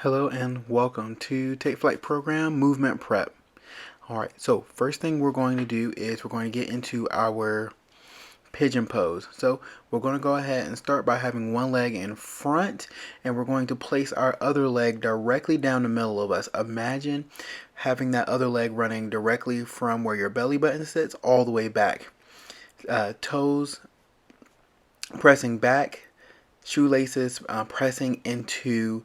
Hello and welcome to Take Flight Program Movement Prep. Alright, so first thing we're going to do is we're going to get into our pigeon pose. So we're going to go ahead and start by having one leg in front, and we're going to place our other leg directly down the middle of us. Imagine having that other leg running directly from where your belly button sits all the way back. Toes pressing back, shoelaces pressing into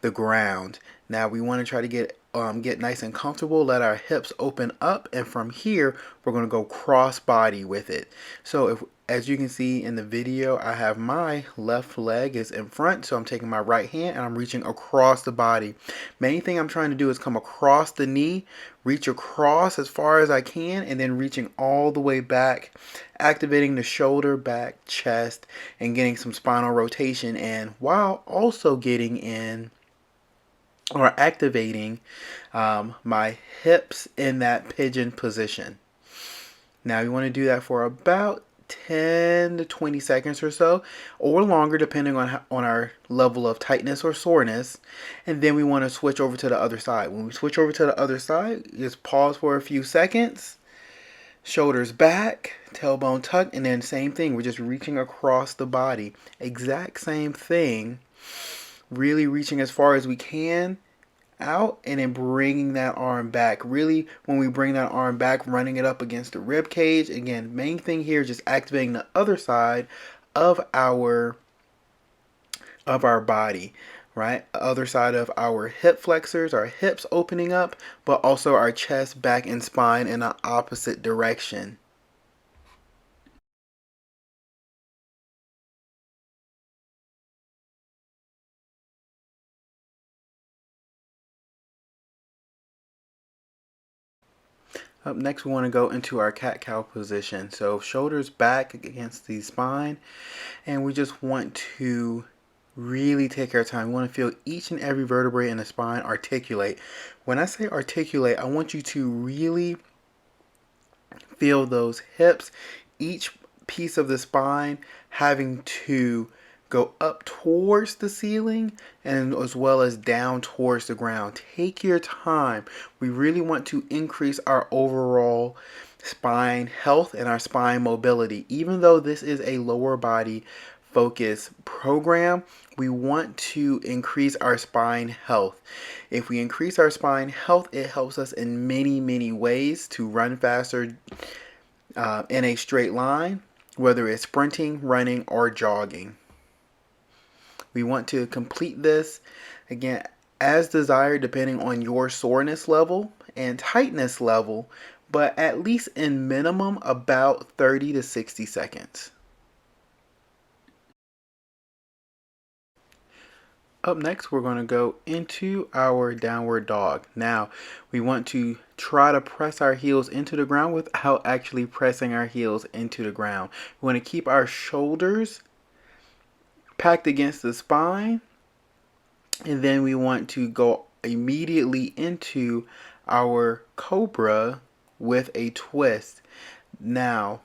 the ground. Now we want to try to get nice and comfortable, let our hips open up, and from here we're going to go cross body with it. So as you can see in the video, I have my left leg is in front, so I'm taking my right hand and I'm reaching across the body. Main thing I'm trying to do is come across the knee, reach across as far as I can, and then reaching all the way back, activating the shoulder, back, chest, and getting some spinal rotation, and while also getting in or activating my hips in that pigeon position. Now you want to do that for about 10 to 20 seconds or so, or longer depending on our level of tightness or soreness. And then we want to switch over to the other side. When we switch over to the other side, just pause for a few seconds, shoulders back, tailbone tucked, and then same thing, we're just reaching across the body. Exact same thing, really reaching as far as we can out, and then bringing that arm back. Really, when we bring that arm back, running it up against the rib cage. Again, main thing here is just activating the other side of our body, right? Other side of our hip flexors, our hips opening up, but also our chest, back, and spine in the opposite direction. Up next, we want to go into our cat-cow position. So shoulders back against the spine, and we just want to really take our time. We want to feel each and every vertebrae in the spine articulate. When I say articulate, I want you to really feel those hips, each piece of the spine having to go up towards the ceiling and as well as down towards the ground. Take your time. We really want to increase our overall spine health and our spine mobility. Even though this is a lower body focus program, we want to increase our spine health. If we increase our spine health, it helps us in many ways to run faster in a straight line, whether it's sprinting, running, or jogging. We want to complete this again as desired depending on your soreness level and tightness level, but at least in minimum about 30 to 60 seconds. Up next, we're going to go into our downward dog. Now, we want to try to press our heels into the ground without actually pressing our heels into the ground. We want to keep our shoulders packed against the spine, and then we want to go immediately into our Cobra with a twist. Now,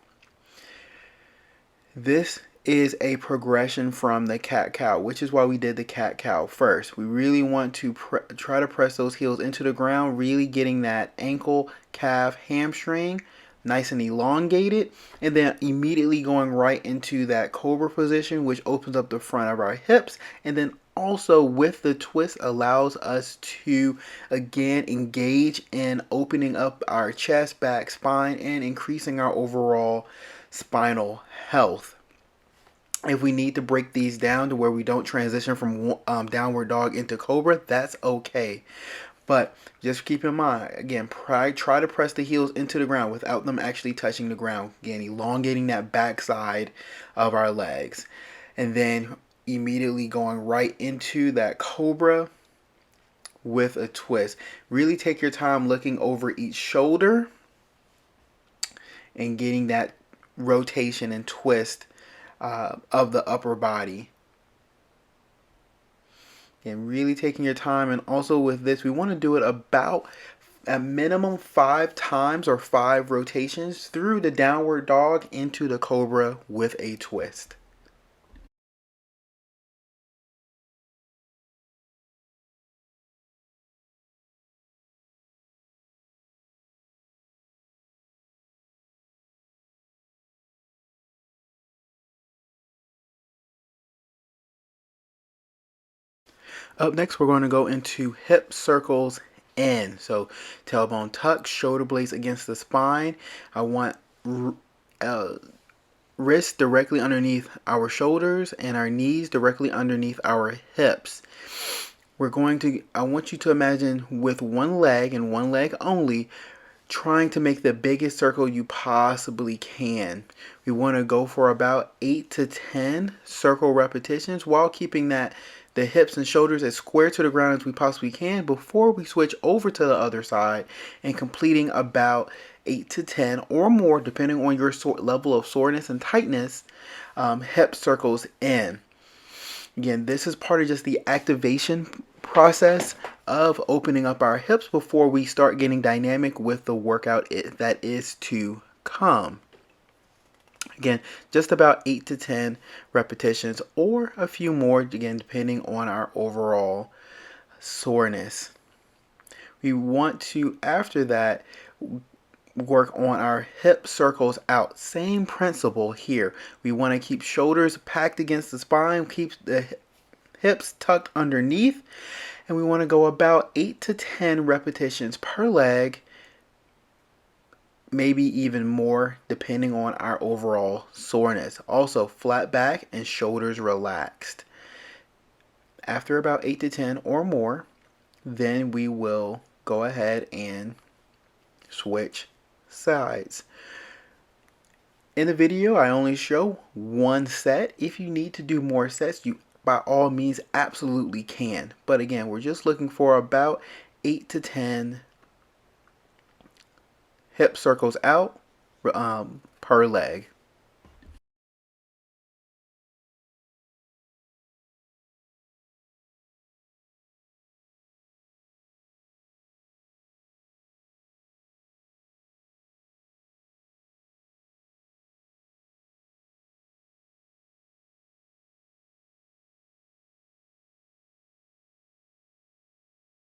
this is a progression from the cat-cow, which is why we did the cat-cow first. We really want to try to press those heels into the ground, really getting that ankle, calf, hamstring nice and elongated, and then immediately going right into that Cobra position, which opens up the front of our hips, and then also with the twist allows us to again engage in opening up our chest, back, spine, and increasing our overall spinal health. If we need to break these down to where we don't transition from downward dog into Cobra, that's okay. But just keep in mind, again, try to press the heels into the ground without them actually touching the ground. Again, elongating that backside of our legs. And then immediately going right into that Cobra with a twist. Really take your time looking over each shoulder and getting that rotation and twist of the upper body. And really taking your time. And also with this, we want to do it about a minimum 5 times or 5 rotations through the downward dog into the Cobra with a twist. Up next, we're going to go into hip circles in. So tailbone tuck, shoulder blades against the spine. I want wrists directly underneath our shoulders and our knees directly underneath our hips. I want you to imagine with one leg and one leg only, trying to make the biggest circle you possibly can. We want to go for about 8 to 10 circle repetitions while keeping the hips and shoulders as square to the ground as we possibly can before we switch over to the other side and completing about 8 to 10 or more, depending on your level of soreness and tightness, hip circles in. Again, this is part of just the activation process of opening up our hips before we start getting dynamic with the workout that is to come. Again, just about 8 to 10 repetitions or a few more, again, depending on our overall soreness. We want to, after that, work on our hip circles out. Same principle here. We want to keep shoulders packed against the spine, keep the hips tucked underneath, and we want to go about 8 to 10 repetitions per leg, maybe even more depending on our overall soreness. Also, flat back and shoulders relaxed. After about 8 to 10 or more, then we will go ahead and switch sides. In the video, I only show one set. If you need to do more sets, you by all means absolutely can. But again, we're just looking for about 8 to 10 hip circles out per leg.